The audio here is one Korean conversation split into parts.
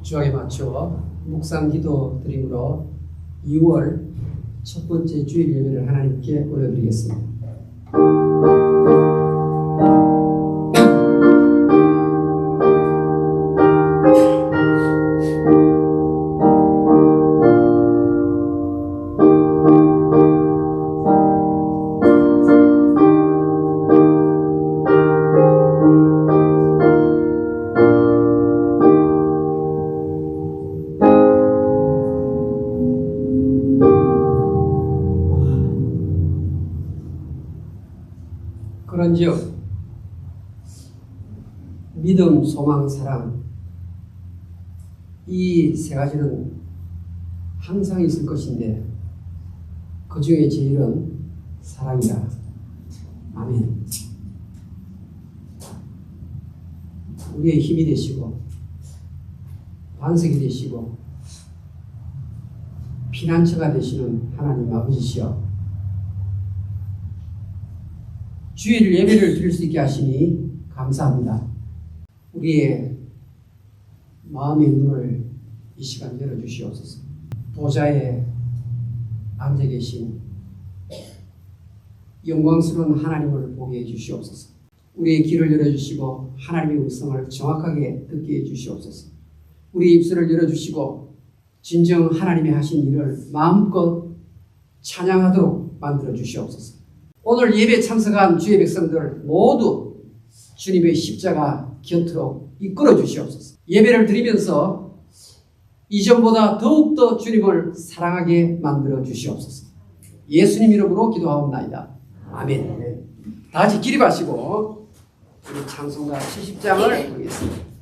주약에 맞춰 묵상 기도 드림으로 2월 첫 번째 주일 예배를 하나님께 올려드리겠습니다. 그런즉 믿음, 소망, 사랑 이 세 가지는 항상 있을 것인데 그 중에 제일은 사랑이다. 아멘. 우리의 힘이 되시고 반석이 되시고 피난처가 되시는 하나님 아버지시여, 주일 예배를 드릴 수 있게 하시니 감사합니다. 우리의 마음의 눈을 이 시간 열어주시옵소서. 보좌에 앉아 계신 영광스러운 하나님을 보게 해주시옵소서. 우리의 귀를 열어주시고 하나님의 음성을 정확하게 듣게 해주시옵소서. 우리의 입술을 열어주시고 진정 하나님이 하신 일을 마음껏 찬양하도록 만들어 주시옵소서. 오늘 예배에 참석한 주의 백성들 모두 주님의 십자가 곁으로 이끌어 주시옵소서. 예배를 드리면서 이전보다 더욱더 주님을 사랑하게 만들어 주시옵소서. 예수님 이름으로 기도하옵나이다. 아멘. 다 같이 기립하시고 우리 찬송가 70장을 부르겠습니다.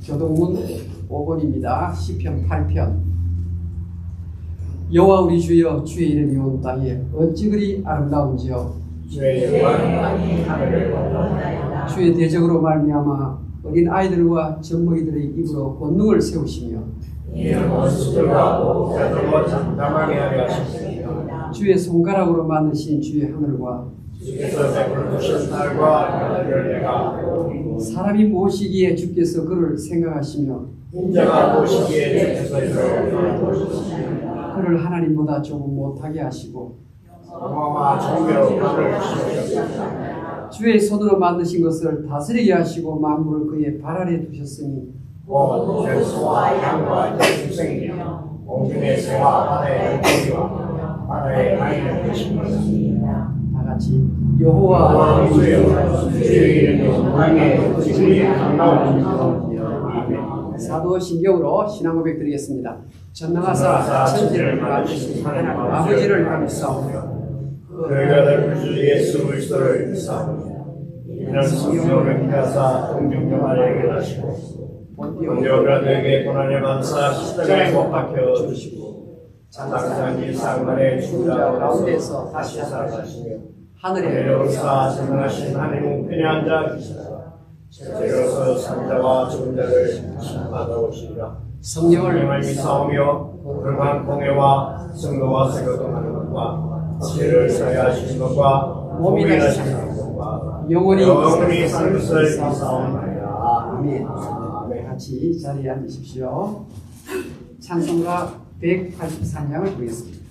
교동문 5번입니다. 시편 8편. 여호와 우리 주여, 주의 이름이 온 땅에 어찌 그리 아름다운지요. 주의 영광이 하늘을 건너나이다. 주의 대적으로 말미암아 어린 아이들과 젖먹이들의 입으로 권능을 세우시며 이는 원수들과 목자들과 장담하게 하려 하셨습니다. 주의 손가락으로 만드신 주의 하늘과 주께서 베풀으신 달과 하늘을 내가 보니 사람이 무엇이기에 주께서 그를 생각하시며 인자가 무엇이기에 주께서 그를 보시느냐. 그를 하나님보다 조금 못하게 하시고 영화와 정의로 그를 주셨습니다. 주의 손으로 만드신 것을 다스리게 하시고 만물을 그의 발 아래 두셨으니 곧 원수와 양과 짐승이며 공중의 새와 하늘의 물고기와 바다의 가인을 되십니다. 다 같이 여호와 주여 주의 이름으로 땅에 지구의 강가를 아멘. 사도신경으로 신앙 고백 드리겠습니다. 전능하사 천지를 만드신 하나님 아버지를 감사하며 그의 아들 주 예수 그리스도를 믿사오며 이는 성령을 맹하사 동정녀 아래에게 나시고 본디오 빌라도에게 고난을 받으사 십자가에 못 박혀 죽으시고 장사장이 상간에 죽은 자 가운데서 다시 살아나시며 하늘에 내려오사 전능하신 하나님 우편에 앉아 계시다가 제자로서 산자와 죽은 자를 다시 받아오시리라. 성령을 믿사오며 거룩한 공회와 성도와 세교동하는 것과 죄를 사하시는 것과 몸이 다시는 것과 영원히 사는 것을 믿사옵나이다. 아멘. 같이 자리에 앉으십시오. 찬송가 183장을 보겠습니다.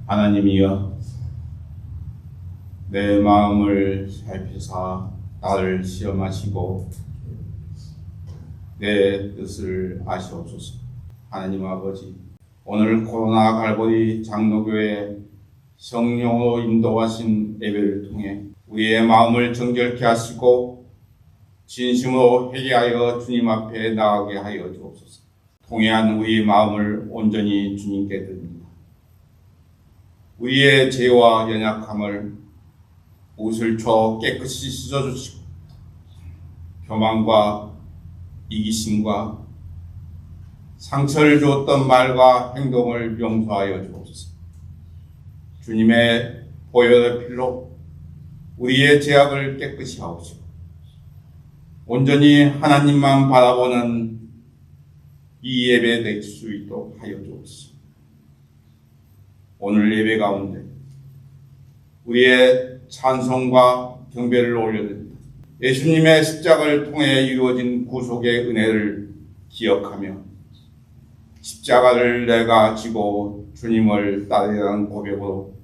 하나님이여, 내 마음을 살피사 나를 시험하시고 내 뜻을 아시옵소서. 하나님 아버지, 오늘 코로나 갈보리 장로교회 성령으로 인도하신 예배를 통해 우리의 마음을 정결케 하시고 진심으로 회개하여 주님 앞에 나가게 하여 주옵소서. 통해한 우리의 마음을 온전히 주님께 드립니다. 우리의 죄와 연약함을 우슬초 깨끗이 씻어주시고 교만과 이기심과 상처를 주었던 말과 행동을 용서하여 주옵소서. 주님의 보혈의 피로 우리의 죄악을 깨끗이 하옵시고 온전히 하나님만 바라보는 이 예배 될 수 있도록 하여 주옵소서. 오늘 예배 가운데 우리의 찬송과 경배를 올려드립니다. 예수님의 십자가를 통해 이루어진 구속의 은혜를 기억하며 십자가를 내가 지고 주님을 따르라는 고백으로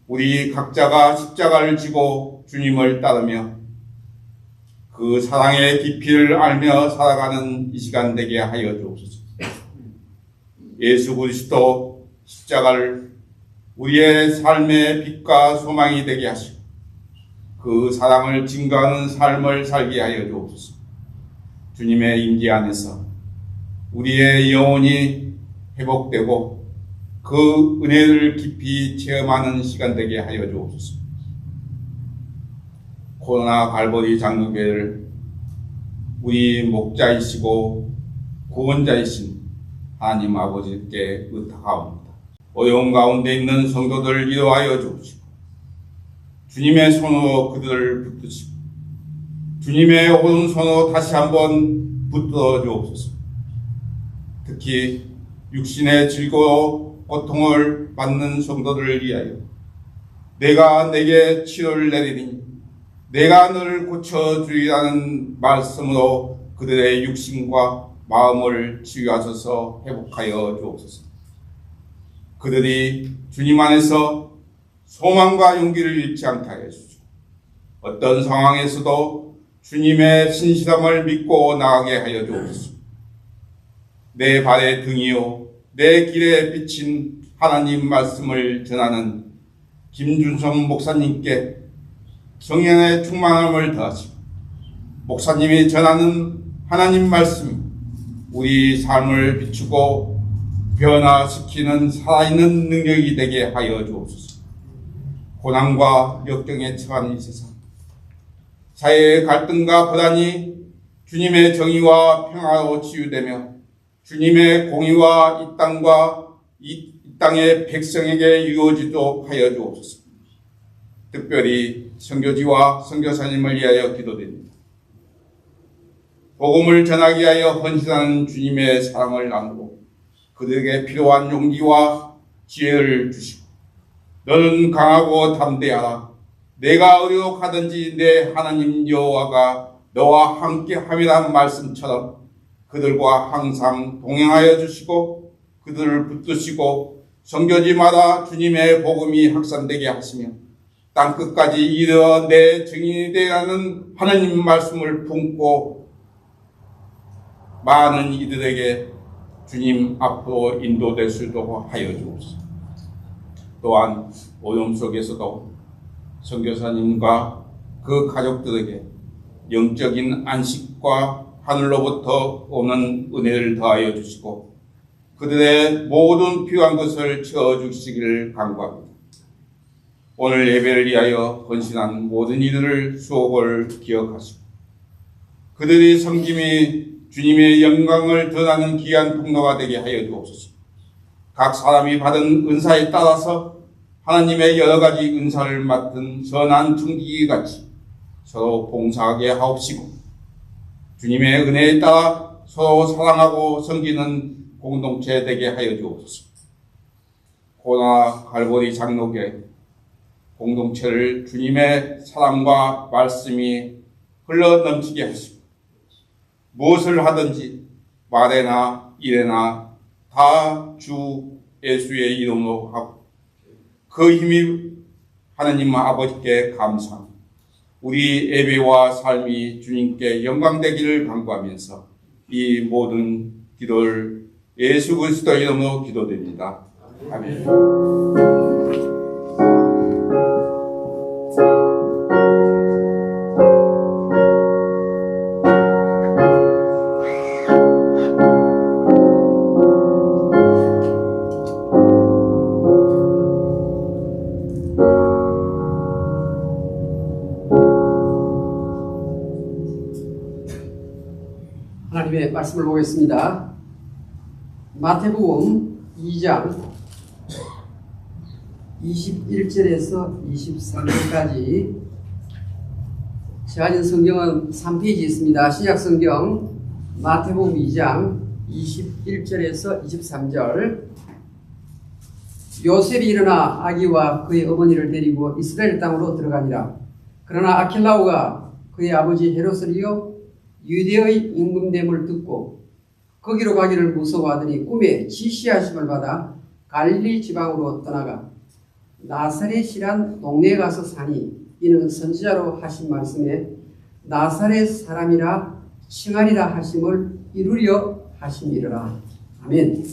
우리 각자가 십자가를 지고 주님을 따르며 그 사랑의 깊이를 알며 살아가는 이 시간 되게 하여 주옵소서. 예수 그리스도 십자가를 우리의 삶의 빛과 소망이 되게 하시고 그 사랑을 증거하는 삶을 살게 하여 주옵소서. 주님의 임재 안에서 우리의 영혼이 회복되고 그 은혜를 깊이 체험하는 시간 되게 하여 주옵소서. 코로나 갈보리 장로교회를 우리 목자이시고 구원자이신 하나님 아버지께 의탁하옵니다. 어려운 가운데 있는 성도들을 위로하여 주옵시고 주님의 손으로 그들을 붙드시고 주님의 오른손으로 다시 한번 붙들어 주옵소서. 특히 육신의 질고 고통을 받는 성도들을 위하여 내가 내게 치료를 내리니 내가 너를 고쳐주리라는 말씀으로 그들의 육신과 마음을 치유하셔서 회복하여 주옵소서. 그들이 주님 안에서 소망과 용기를 잃지 않게 하여 주시고 어떤 상황에서도 주님의 신실함을 믿고 나아가게 하여 주옵소서. 내 발의 등이요 내 길에 비친 하나님 말씀을 전하는 김준성 목사님께 성령의 충만함을 더하시고 목사님이 전하는 하나님 말씀이 우리 삶을 비추고 변화시키는 살아있는 능력이 되게 하여 주옵소서. 고난과 역경에 처한 이 세상, 사회의 갈등과 불안이 주님의 정의와 평화로 치유되며 주님의 공의와 이 땅과 이 땅의 백성에게 이루어지도록 하여 주옵소서. 특별히 선교지와 선교사님을 위하여 기도드립니다. 복음을 전하기 위하여 헌신하는 주님의 사랑을 나누고 그들에게 필요한 용기와 지혜를 주시고 너는 강하고 담대하라. 내가 어디로 가든지 내 하나님 여호와가 너와 함께 함이라는 말씀처럼 그들과 항상 동행하여 주시고 그들을 붙드시고 선교지마다 주님의 복음이 확산되게 하시며 땅끝까지 이르러 내 증인이 되라는 하나님 말씀을 품고 많은 이들에게 주님 앞으로 인도될 수 있도록 하여 주옵소서. 또한 어려움 속에서도 선교사님과 그 가족들에게 영적인 안식과 하늘로부터 오는 은혜를 더하여 주시고 그들의 모든 필요한 것을 채워주시기를 간구합니다. 오늘 예배를 위하여 헌신한 모든 이들을 수고를 기억하시고 그들의 섬김이 주님의 영광을 드러나는 귀한 통로가 되게 하여 주옵소서. 각 사람이 받은 은사에 따라서 하나님의 여러 가지 은사를 맡은 선한 청지기 같이 서로 봉사하게 하옵시고 주님의 은혜에 따라 서로 사랑하고 섬기는 공동체 되게 하여 주옵소서. 코로나 갈보리 장로교회 공동체를 주님의 사랑과 말씀이 흘러 넘치게 하시고 무엇을 하든지 말에나 일에나 다 주 예수의 이름으로 하고 그 힘이 하나님 아버지께 감사합니다. 우리 예배와 삶이 주님께 영광되기를 간구하면서 이 모든 기도를 예수 그리스도 이름으로 기도드립니다. 아멘. 하나님의 말씀을 보겠습니다. 마태복음 2장 21절에서 23절까지 제가 가진 성경은 3페이지 있습니다. 신약성경 마태복음 2장 21절에서 23절. 요셉이 일어나 아기와 그의 어머니를 데리고 이스라엘 땅으로 들어가니라. 그러나 아킬라오가 그의 아버지 헤롯을이어 유대의 임금됨을 듣고 거기로 가기를 무서워하더니 꿈에 지시하심을 받아 갈릴리 지방으로 떠나가 나사렛이란 동네에 가서 사니 이는 선지자로 하신 말씀에 나사렛 사람이라 칭하리라 하심을 이루려 하심이라. 아멘.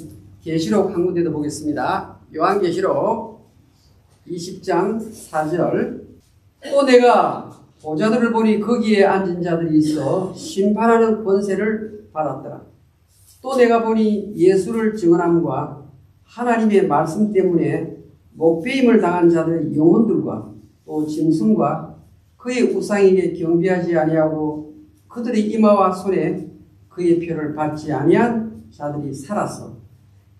계시록 한 군데도 보겠습니다. 요한계시록 20장 4절. 또 내가 보좌들을 보니 거기에 앉은 자들이 있어 심판하는 권세를 받았더라. 또 내가 보니 예수를 증언함과 하나님의 말씀 때문에 목배임을 당한 자들의 영혼들과 또 짐승과 그의 우상에게 경배하지 아니하고 그들의 이마와 손에 그의 표를 받지 아니한 자들이 살아서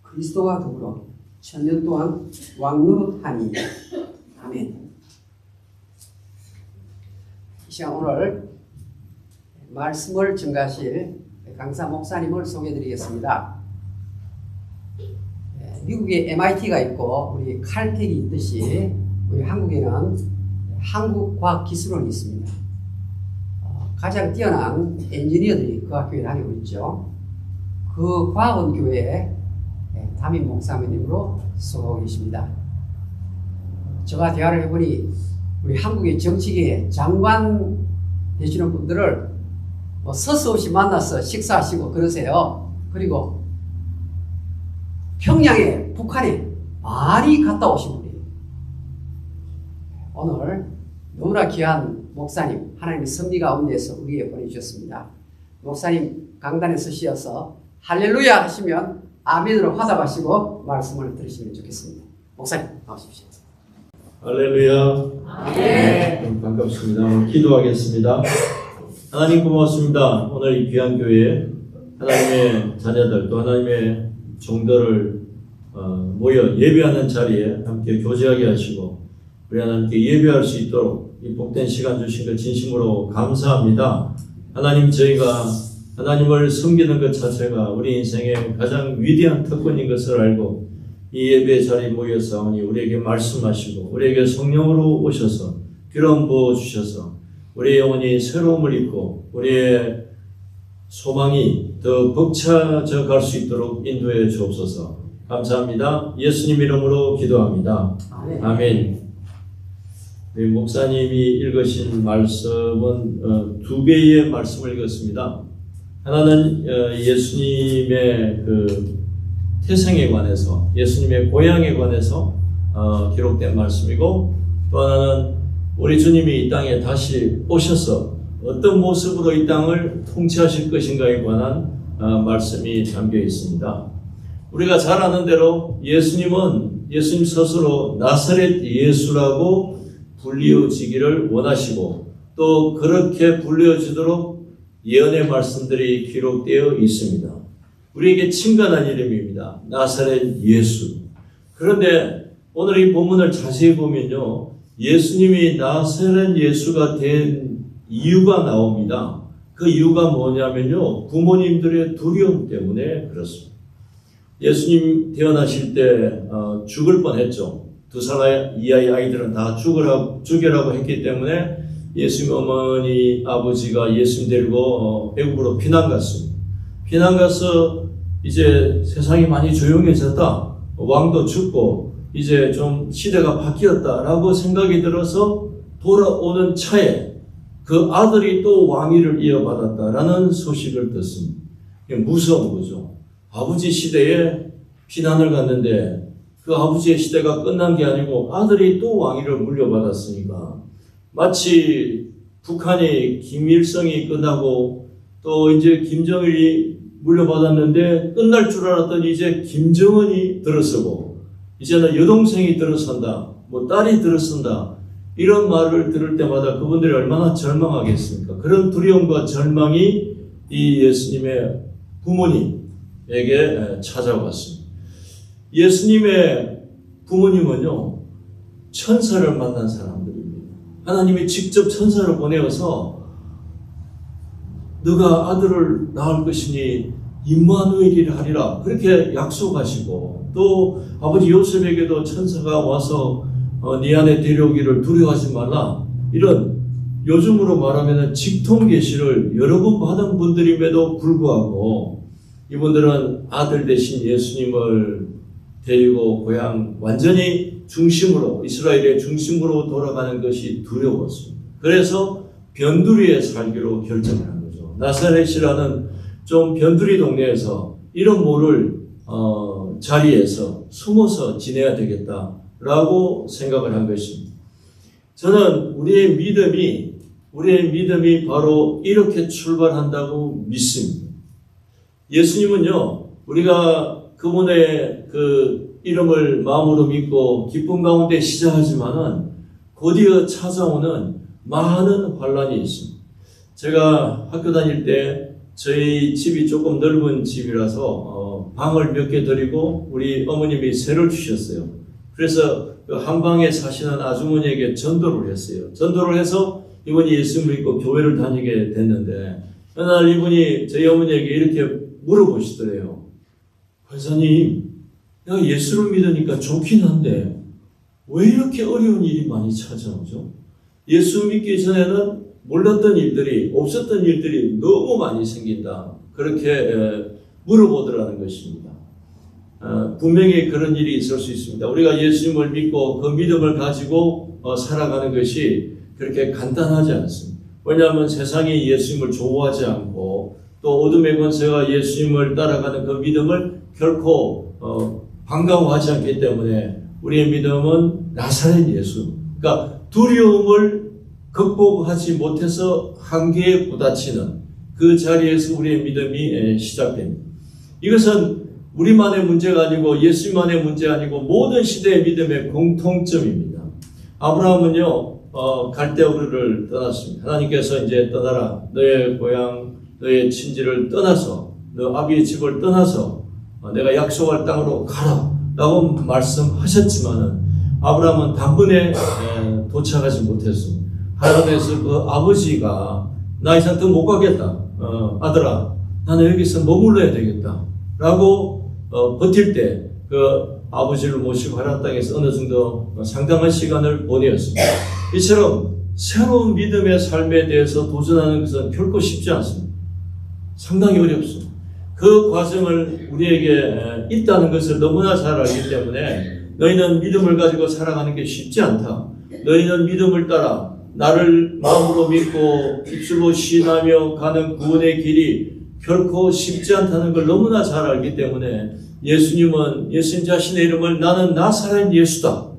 그리스도와 더불어 천년 동안 왕노릇하니. 아멘. 이 시간 오늘 말씀을 증가하실 강사 목사님을 소개해드리겠습니다. 미국에 MIT가 있고 우리 칼텍이 있듯이 우리 한국에는 한국과학기술원이 있습니다. 가장 뛰어난 엔지니어들이 그 학교에 다니고 있죠. 그 과학원 교회에 담임 목사님으로 소개하고 계십니다. 제가 대화를 해보니 우리 한국의 정치계에 장관 되시는 분들을 서슴없이 만나서 식사하시고 그러세요. 그리고 평양에, 북한에 많이 갔다 오신 분이에요. 오늘 너무나 귀한 목사님, 하나님의 섭리 가운데서 우리에게 보내주셨습니다. 목사님 강단에 서시어서 할렐루야 하시면 아멘으로 화답하시고 말씀을 들으시면 좋겠습니다. 목사님 나오십시오. 할렐루야. 아멘. 반갑습니다. 기도하겠습니다. 하나님 고맙습니다. 오늘 이 귀한 교회에 하나님의 자녀들 또 하나님의 종들을 모여 예배하는 자리에 함께 교제하게 하시고 우리 하나님께 예배할 수 있도록 이 복된 시간 주신 것 진심으로 감사합니다. 하나님, 저희가 하나님을 섬기는 것 자체가 우리 인생의 가장 위대한 특권인 것을 알고 이 예배 자리에 모여서 우리에게 말씀하시고 우리에게 성령으로 오셔서 기름 부어주셔서 우리의 영혼이 새로움을 입고 우리의 소망이 더 벅차져 갈 수 있도록 인도해 주옵소서. 감사합니다. 예수님 이름으로 기도합니다. 아멘. 목사님이 읽으신 말씀은 두 개의 말씀을 읽었습니다. 하나는 예수님의 그 태생에 관해서, 예수님의 고향에 관해서 기록된 말씀이고, 또 하나는 우리 주님이 이 땅에 다시 오셔서 어떤 모습으로 이 땅을 통치하실 것인가에 관한 말씀이 담겨 있습니다. 우리가 잘 아는 대로 예수님 스스로 나사렛 예수라고 불리어지기를 원하시고 또 그렇게 불리어지도록 예언의 말씀들이 기록되어 있습니다. 우리에게 친근한 이름입니다. 나사렛 예수. 그런데 오늘 이 본문을 자세히 보면요, 예수님이 나사렛 예수가 된 이유가 나옵니다. 그 이유가 뭐냐면요, 부모님들의 두려움 때문에 그렇습니다. 예수님 태어나실 때 죽을 뻔했죠. 2살 이하의 아이들은 다 죽여라고 했기 때문에 예수님 어머니 아버지가 예수님 데리고 애국으로 피난 갔습니다. 피난 가서 이제 세상이 많이 조용해졌다, 왕도 죽고 이제 좀 시대가 바뀌었다라고 생각이 들어서 돌아오는 차에 그 아들이 또 왕위를 이어받았다라는 소식을 듣습니다. 무서운 거죠. 아버지 시대에 피난을 갔는데 그 아버지의 시대가 끝난 게 아니고 아들이 또 왕위를 물려받았으니까 마치 북한의 김일성이 끝나고 또 이제 김정일이 물려받았는데 끝날 줄 알았더니 이제 김정은이 들어서고 이제는 여동생이 들어선다, 딸이 들어선다, 이런 말을 들을 때마다 그분들이 얼마나 절망하겠습니까? 그런 두려움과 절망이 이 예수님의 부모님에게 찾아왔습니다. 예수님의 부모님은요, 천사를 만난 사람들입니다. 하나님이 직접 천사를 보내어서 너가 아들을 낳을 것이니 임마누엘이라 하리라 그렇게 약속하시고, 또 아버지 요셉에게도 천사가 와서 네 안에 데려오기를 두려워하지 말라, 이런 요즘으로 말하면 직통 계시를 여러 번 받은 분들임에도 불구하고 이분들은 아들 대신 예수님을 데리고 고향 완전히 중심으로, 이스라엘의 중심으로 돌아가는 것이 두려웠습니다. 그래서 변두리에 살기로 결정을 한 거죠. 나사렛이라는 좀 변두리 동네에서 이런 모를 자리에서 숨어서 지내야 되겠다라고 생각을 한 것입니다. 저는 우리의 믿음이 바로 이렇게 출발한다고 믿습니다. 예수님은요, 우리가 그분의 그 이름을 마음으로 믿고 기쁨 가운데 시작하지만은 곧이어 찾아오는 많은 환란이 있습니다. 제가 학교 다닐 때 저희 집이 조금 넓은 집이라서 방을 몇 개 드리고 우리 어머님이 세를 주셨어요. 그래서 그 한 방에 사시는 아주머니에게 전도를 했어요. 전도를 해서 이분이 예수님을 믿고 교회를 다니게 됐는데 어느 날 이분이 저희 어머니에게 이렇게 물어보시더래요. 권사님, 내가 예수를 믿으니까 좋긴 한데 왜 이렇게 어려운 일이 많이 찾아오죠? 예수 믿기 전에는 몰랐던 일들이, 없었던 일들이 너무 많이 생긴다. 그렇게 물어보더라는 것입니다. 분명히 그런 일이 있을 수 있습니다. 우리가 예수님을 믿고 그 믿음을 가지고 살아가는 것이 그렇게 간단하지 않습니다. 왜냐하면 세상이 예수님을 좋아하지 않고 또 어둠의 권세가 예수님을 따라가는 그 믿음을 결코 반가워하지 않기 때문에 우리의 믿음은 나사렛 예수, 그러니까 두려움을 극복하지 못해서 한계에 부딪히는 그 자리에서 우리의 믿음이 시작됩니다. 이것은 우리만의 문제가 아니고 예수님만의 문제 아니고 모든 시대의 믿음의 공통점입니다. 아브라함은요, 갈대우르를 떠났습니다. 하나님께서 이제 떠나라. 너의 고향, 너의 친지를 떠나서, 너 아비의 집을 떠나서 내가 약속할 땅으로 가라. 라고 말씀하셨지만은 아브라함은 단번에 도착하지 못했습니다. 하나님께서 그 아버지가 나 이상 더 못 가겠다. 아들아, 나는 여기서 머물러야 되겠다. 라고 버틸 때 그 아버지를 모시고 하나님 땅에서 어느 정도 상당한 시간을 보내었습니다. 이처럼 새로운 믿음의 삶에 대해서 도전하는 것은 결코 쉽지 않습니다. 상당히 어렵습니다. 그 과정을 우리에게 있다는 것을 너무나 잘 알기 때문에 너희는 믿음을 가지고 살아가는 게 쉽지 않다. 너희는 믿음을 따라 나를 마음으로 믿고 입술로 시인하며 가는 구원의 길이 결코 쉽지 않다는 걸 너무나 잘 알기 때문에 예수님은 예수님 자신의 이름을 나는 나사렛 예수다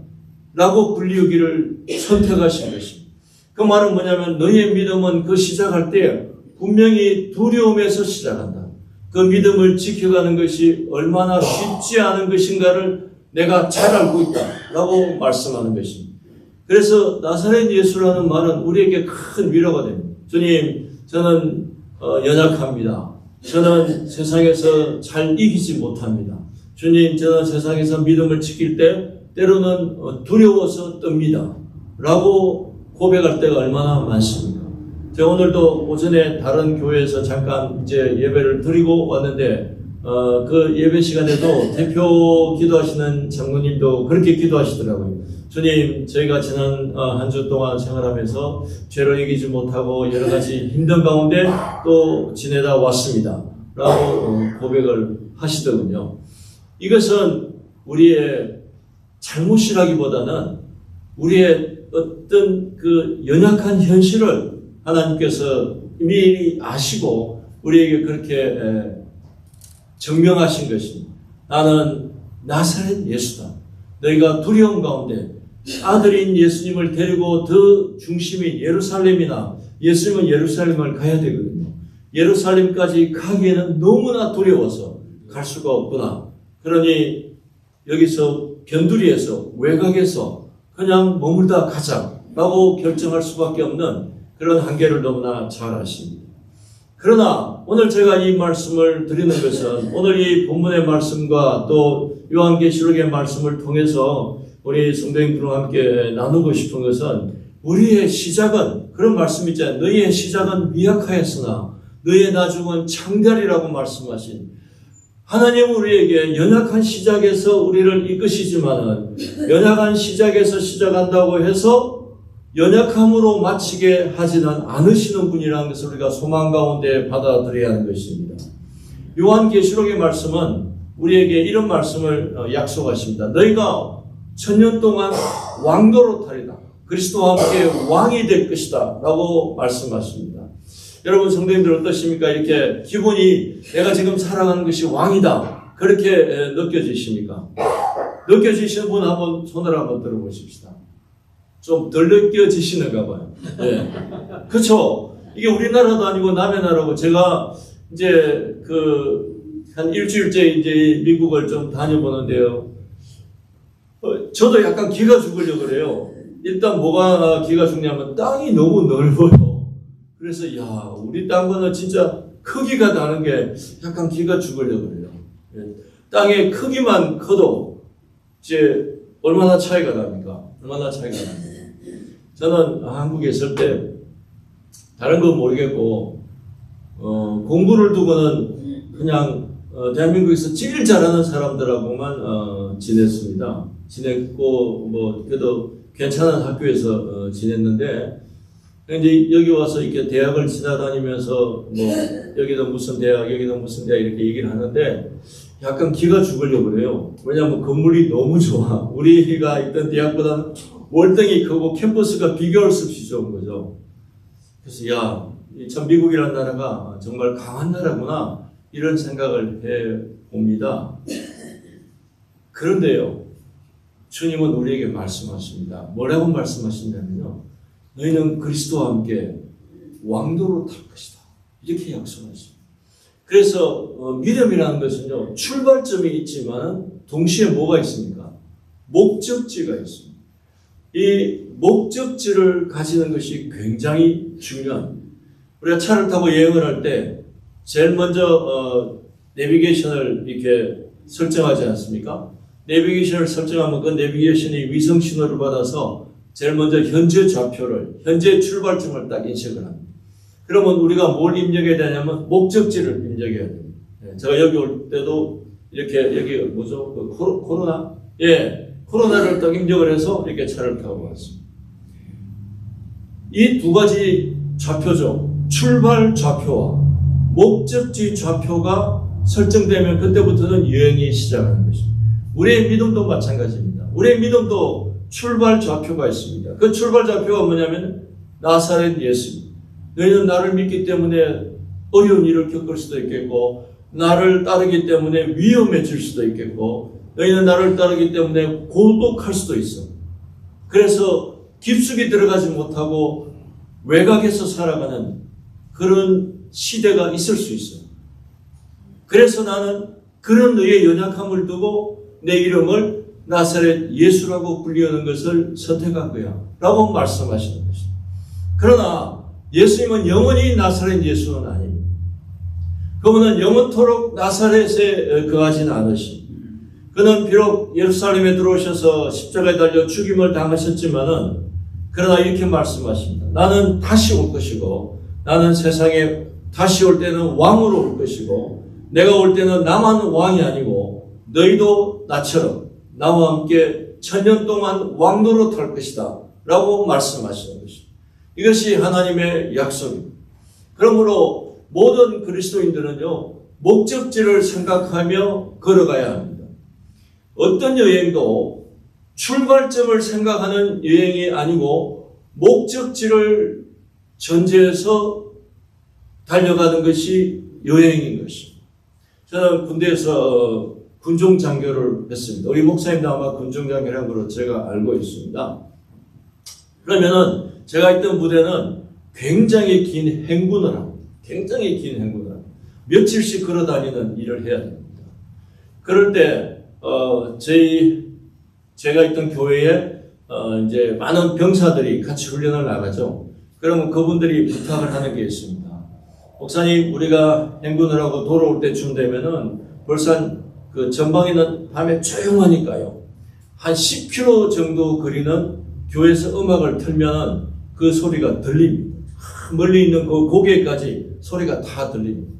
라고 불리우기를 선택하신 것입니다. 그 말은 뭐냐면 너희의 믿음은 그 시작할 때 분명히 두려움에서 시작한다. 그 믿음을 지켜가는 것이 얼마나 쉽지 않은 것인가를 내가 잘 알고 있다 라고 말씀하는 것입니다. 그래서 나사렛 예수라는 말은 우리에게 큰 위로가 됩니다. 주님, 저는 연약합니다. 저는 세상에서 잘 이기지 못합니다. 주님, 저는 세상에서 믿음을 지킬 때 때로는 두려워서 뜹니다. 라고 고백할 때가 얼마나 많습니까? 제가 오늘도 오전에 다른 교회에서 잠깐 이제 예배를 드리고 왔는데 그 예배 시간에도 대표 기도하시는 장로님도 그렇게 기도하시더라고요. 주님, 저희가 지난 한 주 동안 생활하면서 죄를 이기지 못하고 여러 가지 힘든 가운데 또 지내다 왔습니다. 라고 고백을 하시더군요. 이것은 우리의 잘못이라기보다는 우리의 어떤 그 연약한 현실을 하나님께서 미리 아시고 우리에게 그렇게 증명하신 것입니다. 나는 나사렛 예수다. 너희가 두려움 가운데 아들인 예수님을 데리고 더 중심인 예루살렘이나 예수님은 예루살렘을 가야 되거든요. 예루살렘까지 가기에는 너무나 두려워서 갈 수가 없구나. 그러니 여기서 변두리에서 외곽에서 그냥 머물다 가자라고 결정할 수밖에 없는 그런 한계를 너무나 잘 아십니다. 그러나 오늘 제가 이 말씀을 드리는 것은 오늘 이 본문의 말씀과 또 요한계시록의 말씀을 통해서 우리 성도님들과 함께 나누고 싶은 것은 우리의 시작은 그런 말씀 있잖아요. 너희의 시작은 미약하였으나 너희의 나중은 창대하리라고 말씀하신 하나님은 우리에게 연약한 시작에서 우리를 이끄시지만은 연약한 시작에서 시작한다고 해서 연약함으로 마치게 하지는 않으시는 분이라는 것을 우리가 소망 가운데 받아들여야 하는 것입니다. 요한계시록의 말씀은 우리에게 이런 말씀을 약속하십니다. 너희가 1000년 동안 왕노릇하리다. 그리스도와 함께 왕이 될 것이다 라고 말씀하십니다. 여러분 성도님들 어떠십니까? 이렇게 기분이 내가 지금 살아가는 것이 왕이다 그렇게 느껴지십니까? 느껴지시는 분 한번 손을 한번 들어보십시다. 좀 덜 느껴지시는가 봐요. 네. 그렇죠? 이게 우리나라도 아니고 남의 나라고 제가 이제 한 일주일째 이제 미국을 좀 다녀보는데요. 저도 약간 기가 죽으려고 그래요. 일단 뭐가 기가 죽냐면 땅이 너무 넓어요. 그래서 야 우리 땅과는 진짜 크기가 다른 게 약간 기가 죽으려고 그래요. 땅의 크기만 커도 이제 얼마나 차이가 납니까? 얼마나 차이가 납니까? 저는 한국에 있을 때 다른 건 모르겠고 공부를 두고는 그냥 대한민국에서 제일 잘하는 사람들하고만 지냈고 뭐 그래도 괜찮은 학교에서 지냈는데 이제 여기 와서 이렇게 대학을 지나다니면서 뭐 여기도 무슨 대학 이렇게 얘기를 하는데 약간 기가 죽으려고 그래요. 왜냐하면 건물이 너무 좋아. 우리가 있던 대학보다는 월등히 크고 캠퍼스가 비교할 수 없이 좋은 거죠. 그래서 야, 참 미국이라는 나라가 정말 강한 나라구나 이런 생각을 해봅니다. 그런데요. 주님은 우리에게 말씀하십니다. 뭐라고 말씀하시냐면요. 너희는 그리스도와 함께 왕도로 탈 것이다. 이렇게 약속하십니다. 그래서 믿음이라는 것은요. 출발점이 있지만 동시에 뭐가 있습니까? 목적지가 있습니다. 이 목적지를 가지는 것이 굉장히 중요합니다. 우리가 차를 타고 여행을 할 때 제일 먼저 내비게이션을 이렇게 설정하지 않습니까? 내비게이션을 설정하면 그 내비게이션이 위성 신호를 받아서 제일 먼저 현재 좌표를, 현재 출발점을 딱 인식을 합니다. 그러면 우리가 뭘 입력해야 되냐면 목적지를 입력해야 됩니다. 제가 여기 올 때도 이렇게 여기 뭐죠? 코로나? 예, 코로나를 딱 입력을 해서 이렇게 차를 타고 왔습니다. 이 두 가지 좌표죠. 출발 좌표와 목적지 좌표가 설정되면 그때부터는 여행이 시작하는 것입니다. 우리의 믿음도 마찬가지입니다. 우리의 믿음도 출발 좌표가 있습니다. 그 출발 좌표가 뭐냐면 나사렛 예수입니다. 너희는 나를 믿기 때문에 어려운 일을 겪을 수도 있겠고 나를 따르기 때문에 위험해질 수도 있겠고 너희는 나를 따르기 때문에 고독할 수도 있어. 그래서 깊숙이 들어가지 못하고 외곽에서 살아가는 그런 시대가 있을 수 있어요. 그래서 나는 그런 너의 연약함을 두고 내 이름을 나사렛 예수라고 불리우는 것을 선택한 거야 라고 말씀하시는 것입니다. 그러나 예수님은 영원히 나사렛 예수는 아닙니다. 그분은 영원토록 나사렛에 거하지는 않으십니다. 그는 비록 예루살렘에 들어오셔서 십자가에 달려 죽임을 당하셨지만은 그러나 이렇게 말씀하십니다. 나는 다시 올 것이고 나는 세상에 다시 올 때는 왕으로 올 것이고 내가 올 때는 나만 왕이 아니고 너희도 나처럼 나와 함께 천년 동안 왕도로 탈 것이다 라고 말씀하시는 것입니다. 이것이 하나님의 약속입니다. 그러므로 모든 그리스도인들은요 목적지를 생각하며 걸어가야 합니다. 어떤 여행도 출발점을 생각하는 여행이 아니고 목적지를 전제해서 달려가는 것이 여행인 것입니다. 저는 군대에서 군종장교를 했습니다. 우리 목사님도 아마 군종장교를 한 걸로 제가 알고 있습니다. 그러면은 제가 있던 부대는 굉장히 긴 행군을 합니다. 굉장히 긴 행군을 합니다. 며칠씩 걸어 다니는 일을 해야 됩니다. 그럴 때 제가 있던 교회에 이제 많은 병사들이 같이 훈련을 나가죠. 그러면 그분들이 부탁을 하는 게 있습니다. 목사님, 우리가 행군을 하고 돌아올 때쯤 되면은 벌써 그 전방에는 밤에 조용하니까요. 한 10km 정도 거리는 교회에서 음악을 틀면 그 소리가 들립니다. 멀리 있는 그 고개까지 소리가 다 들립니다.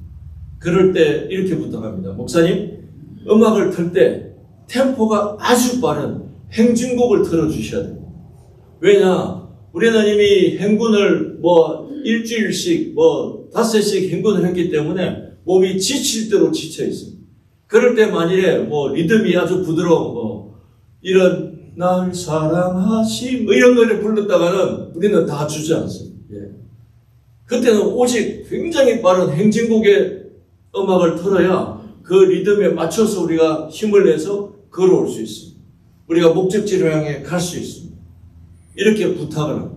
그럴 때 이렇게 부탁합니다. 목사님, 음악을 틀 때 템포가 아주 빠른 행진곡을 틀어주셔야 됩니다. 왜냐? 우리는 이미 행군을 일주일씩 5씩 행군을 했기 때문에 몸이 지칠 대로 지쳐 있습니다. 그럴 때 만일에 리듬이 아주 부드러운 이런 날 사랑하시 뭐 이런 노래 불렀다가는 우리는 다 주지 않습니다. 예. 그때는 오직 굉장히 빠른 행진곡의 음악을 틀어야 그 리듬에 맞춰서 우리가 힘을 내서 걸어올 수 있습니다. 우리가 목적지를 향해 갈 수 있습니다. 이렇게 부탁을 합니다.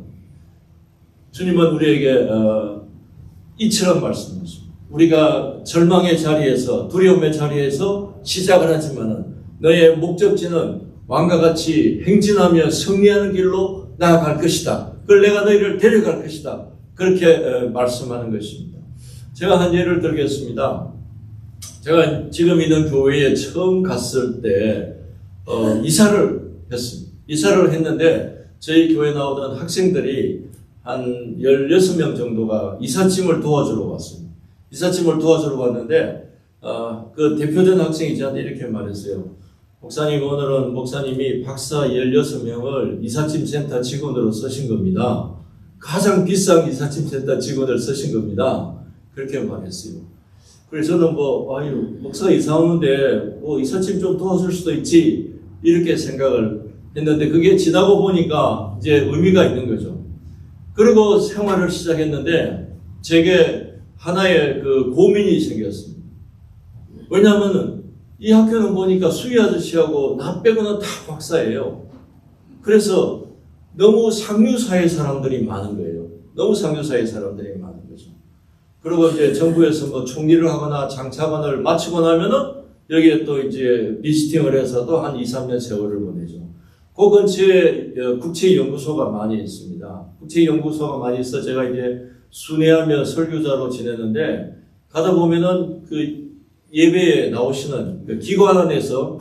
주님은 우리에게 이처럼 말씀하십니다. 우리가 절망의 자리에서 두려움의 자리에서 시작을 하지만은 너의 목적지는 왕과 같이 행진하며 승리하는 길로 나아갈 것이다. 그걸 내가 너희를 데려갈 것이다. 그렇게 말씀하는 것입니다. 제가 한 예를 들겠습니다. 제가 지금 있는 교회에 처음 갔을 때 이사를 했습니다. 이사를 했는데 저희 교회에 나오던 학생들이 한 16명 정도가 이삿짐을 도와주러 왔습니다. 이삿짐을 도와주러 왔는데 그 대표된 학생이 저한테 이렇게 말했어요. 목사님, 오늘은 목사님이 박사 16명을 이삿짐 센터 직원으로 쓰신 겁니다. 가장 비싼 이삿짐 센터 직원을 쓰신 겁니다. 그렇게 말했어요. 그래서 저는 목사가 이사 오는데 이삿짐 좀 도와줄 수도 있지 이렇게 생각을 했는데 그게 지나고 보니까 이제 의미가 있는 거죠. 그리고 생활을 시작했는데 제게 하나의 그 고민이 생겼습니다. 왜냐하면 이 학교는 보니까 수희 아저씨하고 나 빼고는 다 박사예요. 그래서 너무 상류사회 사람들이 많은 거예요. 너무 상류사회 사람들이 많은 거죠. 그리고 이제 정부에서 뭐 총리를 하거나 장차관을 마치고 나면은 여기에 또 이제 비지팅을 해서 또 한 2, 3년 세월을 보내죠. 그 근처에 국제연구소가 많이 있습니다. 국제연구소가 많이 있어 제가 이제 순회하며 설교자로 지냈는데 가다 보면은 그 예배에 나오시는 그 기관 안에서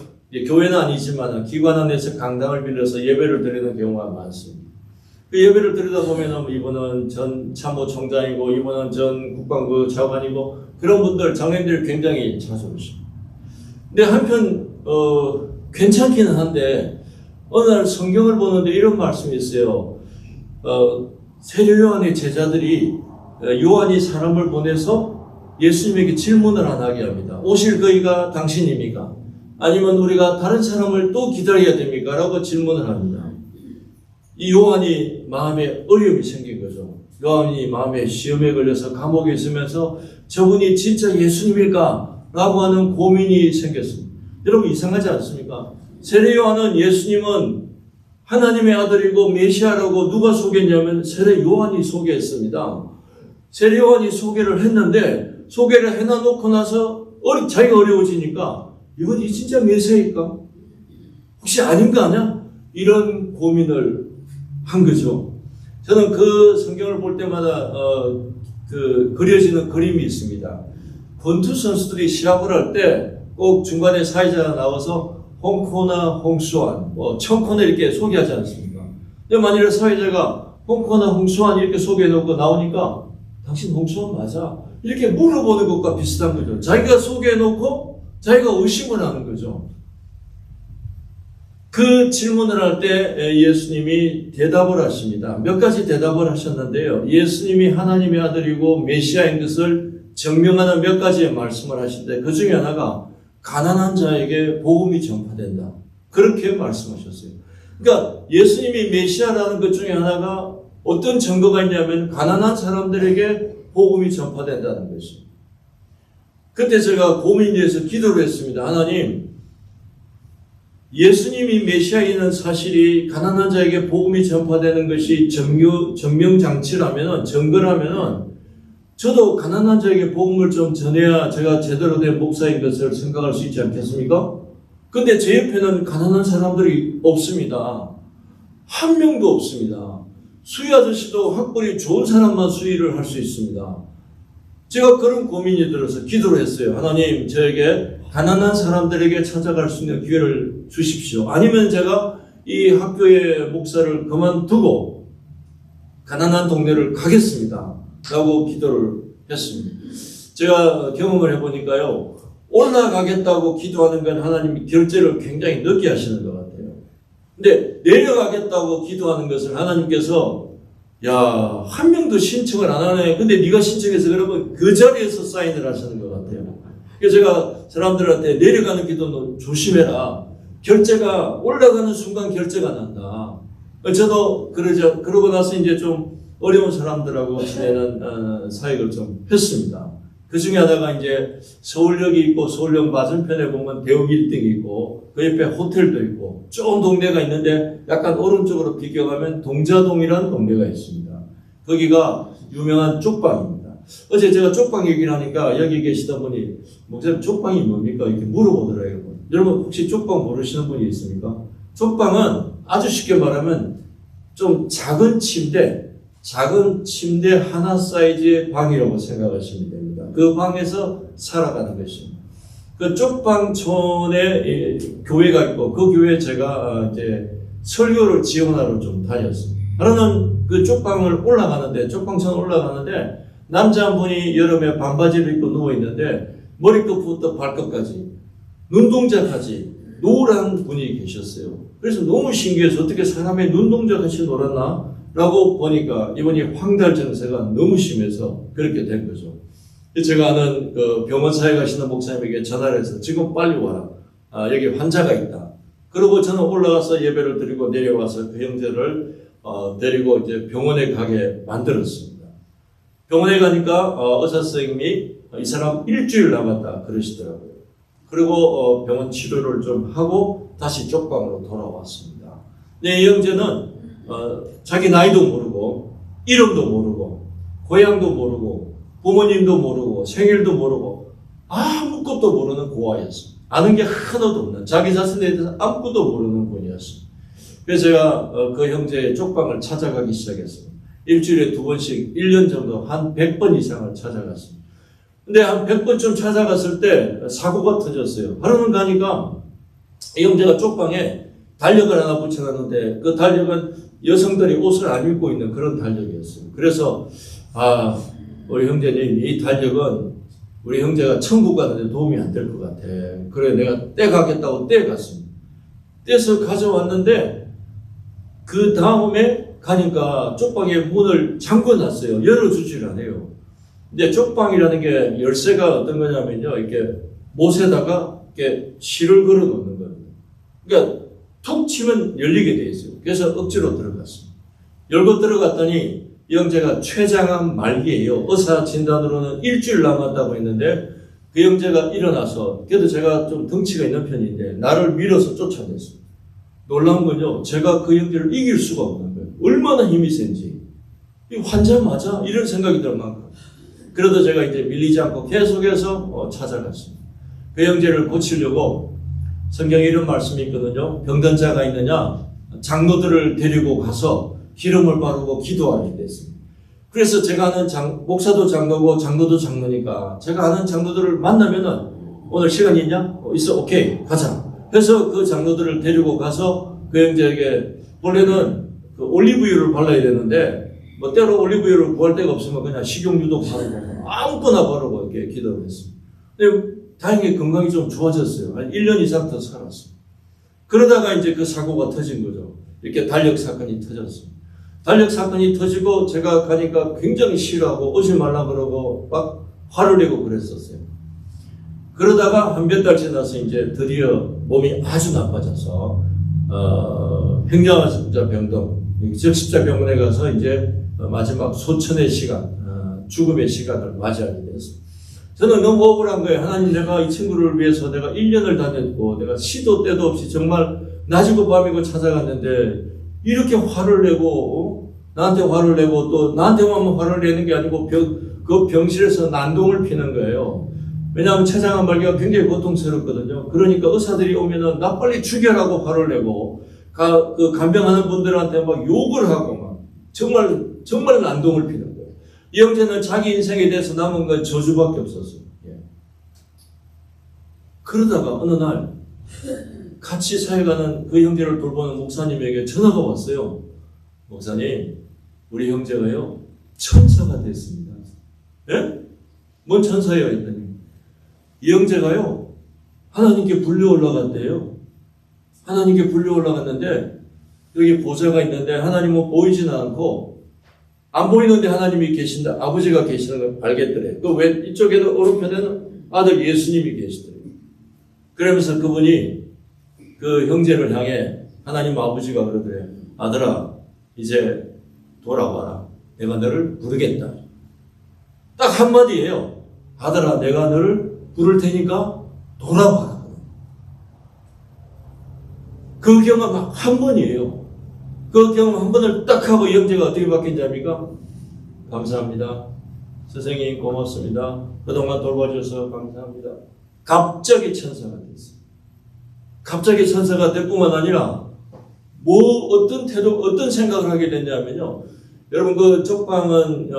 교회는 아니지만 기관 안에서 강당을 빌려서 예배를 드리는 경우가 많습니다. 그 예배를 드리다 보면은 이분은 전 참모총장이고 이분은 전 국방부 차관이고 그런 분들 장관님들 굉장히 자주 오십니다. 근데 한편 괜찮기는 한데 어느 날 성경을 보는데 이런 말씀이 있어요. 세례 요한의 제자들이 요한이 사람을 보내서 예수님에게 질문을 안 하게 합니다. 오실 그이가 당신입니까? 아니면 우리가 다른 사람을 또 기다려야 됩니까? 라고 질문을 합니다. 이 요한이 마음에 어려움이 생긴 거죠. 요한이 마음에 시험에 걸려서 감옥에 있으면서 저분이 진짜 예수님일까? 라고 하는 고민이 생겼습니다. 여러분 이상하지 않습니까? 세례 요한은 예수님은 하나님의 아들이고 메시아라고 누가 소개했냐면 세례 요한이 소개했습니다. 세례 요한이 소개를 했는데 소개를 해놔놓고 나서 자기가 어려워지니까 이건 진짜 메시아일까? 혹시 아닌 거 아니야? 이런 고민을 한 거죠. 저는 그 성경을 볼 때마다 그려지는 그림이 있습니다. 권투 선수들이 시합을 할 때 꼭 중간에 사회자가 나와서 홍코나 홍수환, 청코나 이렇게 소개하지 않습니까? 근데 만일에 사회자가 홍코나 홍수환 이렇게 소개해놓고 나오니까 당신 홍수환 맞아? 이렇게 물어보는 것과 비슷한 거죠. 자기가 소개해놓고 자기가 의심을 하는 거죠. 그 질문을 할 때 예수님이 대답을 하십니다. 몇 가지 대답을 하셨는데요. 예수님이 하나님의 아들이고 메시아인 것을 증명하는 몇 가지의 말씀을 하시는데 그 중에 하나가 가난한 자에게 복음이 전파된다. 그렇게 말씀하셨어요. 그러니까 예수님이 메시아라는 것 중에 하나가 어떤 증거가 있냐면 가난한 사람들에게 복음이 전파된다는 것입니다. 그때 제가 고민에 대해서 기도를 했습니다. 하나님, 예수님이 메시아인 사실이 가난한 자에게 복음이 전파되는 것이 증명장치라면은, 증거라면은, 저도 가난한 자에게 복음을 좀 전해야 제가 제대로 된 목사인 것을 생각할 수 있지 않겠습니까? 근데 제 옆에는 가난한 사람들이 없습니다. 한 명도 없습니다. 수희 아저씨도 학벌이 좋은 사람만 수의를 할 수 있습니다. 제가 그런 고민이 들어서 기도를 했어요. 하나님, 저에게 가난한 사람들에게 찾아갈 수 있는 기회를 주십시오. 아니면 제가 이 학교의 목사를 그만두고 가난한 동네를 가겠습니다. 라고 기도를 했습니다. 제가 경험을 해보니까요. 올라가겠다고 기도하는 건 하나님이 결제를 굉장히 늦게 하시는 것 같아요. 근데 내려가겠다고 기도하는 것을 하나님께서 한 명도 신청을 안 하네. 근데 네가 신청해서 그러면 그 자리에서 사인을 하시는 것 같아요. 그래서 제가 사람들한테 내려가는 기도는 조심해라. 결제가 올라가는 순간 결제가 난다. 저도 그러고 나서 이제 좀 어려운 사람들하고 지내는 사역을 좀 했습니다. 그 중에 하나가 이제 서울역이 있고 서울역 맞은편에 보면 대우 빌딩이 있고 그 옆에 호텔도 있고 좋은 동네가 있는데 약간 오른쪽으로 비껴가면 동자동이라는 동네가 있습니다. 거기가 유명한 쪽방입니다. 어제 제가 쪽방 얘기를 하니까 여기 계시던 분이 목사님 쪽방이 뭡니까? 이렇게 물어보더라고요. 여러분 혹시 쪽방 모르시는 분이 있습니까? 쪽방은 아주 쉽게 말하면 좀 작은 침대 하나 사이즈의 방이라고 생각하시면 됩니다. 그 방에서 살아가는 것입니다. 그 쪽방촌에 교회가 있고 그 교회에 제가 이제 설교를 지원하러 좀 다녔습니다. 하루는 그 쪽방촌 올라가는데 남자 한 분이 여름에 반바지를 입고 누워 있는데 머리끝부터 발끝까지 눈동자까지 노란 분이 계셨어요. 그래서 너무 신기해서 어떻게 사람의 눈동자같이 놀았나? 라고 보니까 이분이 황달 증세가 너무 심해서 그렇게 된 거죠. 제가 아는 그 병원사에 가시는 목사님에게 전화를 해서 지금 빨리 와라. 여기 환자가 있다. 그리고 저는 올라가서 예배를 드리고 내려와서 그 형제를 데리고 이제 병원에 가게 만들었습니다. 병원에 가니까 의사 선생님이 이 사람 일주일 남았다 그러시더라고요. 그리고 병원 치료를 좀 하고 다시 쪽방으로 돌아왔습니다. 이 형제는 자기 나이도 모르고 이름도 모르고 고향도 모르고 부모님도 모르고 생일도 모르고 아무것도 모르는 고아였습니다. 아는 게 하나도 없는 자기 자신에 대해서 아무것도 모르는 분이었습니다. 그래서 제가 그 형제의 쪽방을 찾아가기 시작했습니다. 일주일에 2번씩 1년 정도 한 100번 이상을 찾아갔습니다. 근데 한 100번쯤 찾아갔을 때 사고가 터졌어요. 하루는 가니까 이 형제가 쪽방에 달력을 하나 붙여놨는데 그 달력은 여성들이 옷을 안 입고 있는 그런 달력이었어요. 그래서 우리 형제님 이 달력은 우리 형제가 천국 가는데 도움이 안 될 것 같아. 그래 내가 떼가겠다고 떼갔습니다. 떼서 가져왔는데 그 다음에 가니까 쪽방에 문을 잠궈놨어요. 열어주질 않아요. 근데 쪽방이라는 게 열쇠가 어떤 거냐면요. 이렇게 못에다가 이렇게 실을 걸어 놓는 거예요. 그러니까 툭 치면 열리게 돼 있어요. 그래서 억지로 들어갔습니다. 열고 들어갔더니 이 형제가 췌장암 말기예요. 의사 진단으로는 일주일 남았다고 했는데 그 형제가 일어나서 그래도 제가 좀 덩치가 있는 편인데 나를 밀어서 쫓아냈습니다. 놀라운 건요. 제가 그 형제를 이길 수가 없는 거예요. 얼마나 힘이 센지. 이 환자 맞아? 이런 생각이 들 만큼. 그래도 제가 이제 밀리지 않고 계속해서 찾아갔습니다. 그 형제를 고치려고 성경에 이런 말씀이 있거든요. 병든 자가 있느냐? 장로들을 데리고 가서 기름을 바르고 기도하게 됐습니다. 그래서 제가 아는 목사도 장로고 장로도 장로니까 제가 아는 장로들을 만나면은 오늘 시간 있냐? 있어. 오케이. 가자. 그래서 그 장로들을 데리고 가서 그 형제에게 원래는 그 올리브유를 발라야 되는데 뭐 때로 올리브유를 구할 데가 없으면 그냥 식용유도 바르고 아무거나 바르고 이렇게 기도를 했습니다. 근데 다행히 건강이 좀 좋아졌어요. 한 1년 이상 더 살았어요. 그러다가 이제 그 사고가 터진 거죠. 이렇게 달력 사건이 터졌습니다. 달력 사건이 터지고 제가 가니까 굉장히 싫어하고 오지 말라 그러고 막 화를 내고 그랬었어요. 그러다가 한 몇 달 지나서 이제 드디어 몸이 아주 나빠져서 행정십자병동 적십자병원에 가서 이제 마지막 소천의 시간, 죽음의 시간을 맞이하게 됐습니다. 저는 너무 억울한 거예요. 하나님, 내가 이 친구를 위해서 내가 1년을 다녔고 내가 시도 때도 없이 정말 낮이고 밤이고 찾아갔는데 이렇게 화를 내고 나한테 화를 내고 또 나한테만 화를 내는 게 아니고 그 병실에서 난동을 피는 거예요. 왜냐하면 췌장암 말기가 굉장히 고통스럽거든요. 그러니까 의사들이 오면은 나 빨리 죽여라고 화를 내고 그 간병하는 분들한테 막 욕을 하고 막 정말 난동을 피는 거예요. 이 형제는 자기 인생에 대해서 남은 건 저주밖에 없었어요. 그러다가 어느 날 같이 사역하는 그 형제를 돌보는 목사님에게 전화가 왔어요. 목사님, 우리 형제가요 천사가 됐습니다. 예? 뭔 천사예요? 했더니 이 형제가요 하나님께 불려 올라갔대요. 하나님께 불려 올라갔는데 여기 보좌가 있는데 하나님은 보이지는 않고 안 보이는데 하나님이 계신다. 아버지가 계시는 걸 알겠더래. 그 왜 이쪽에도 오른편에는 아들 예수님이 계시더래요. 그러면서 그분이 그 형제를 향해 하나님 아버지가 그러더래요. 아들아, 이제 돌아와라. 내가 너를 부르겠다. 딱 한마디예요. 아들아, 내가 너를 부를 테니까 돌아와라. 그 경험 한 번이에요. 그 경험 한 번을 딱 하고 이 형제가 어떻게 바뀐지 압니까? 감사합니다. 선생님 고맙습니다. 그동안 돌봐줘서 감사합니다. 갑자기 천사가 됐어요. 갑자기 천사가 될 뿐만 아니라 어떤 태도, 어떤 생각을 하게 됐냐면요. 여러분 그 족방은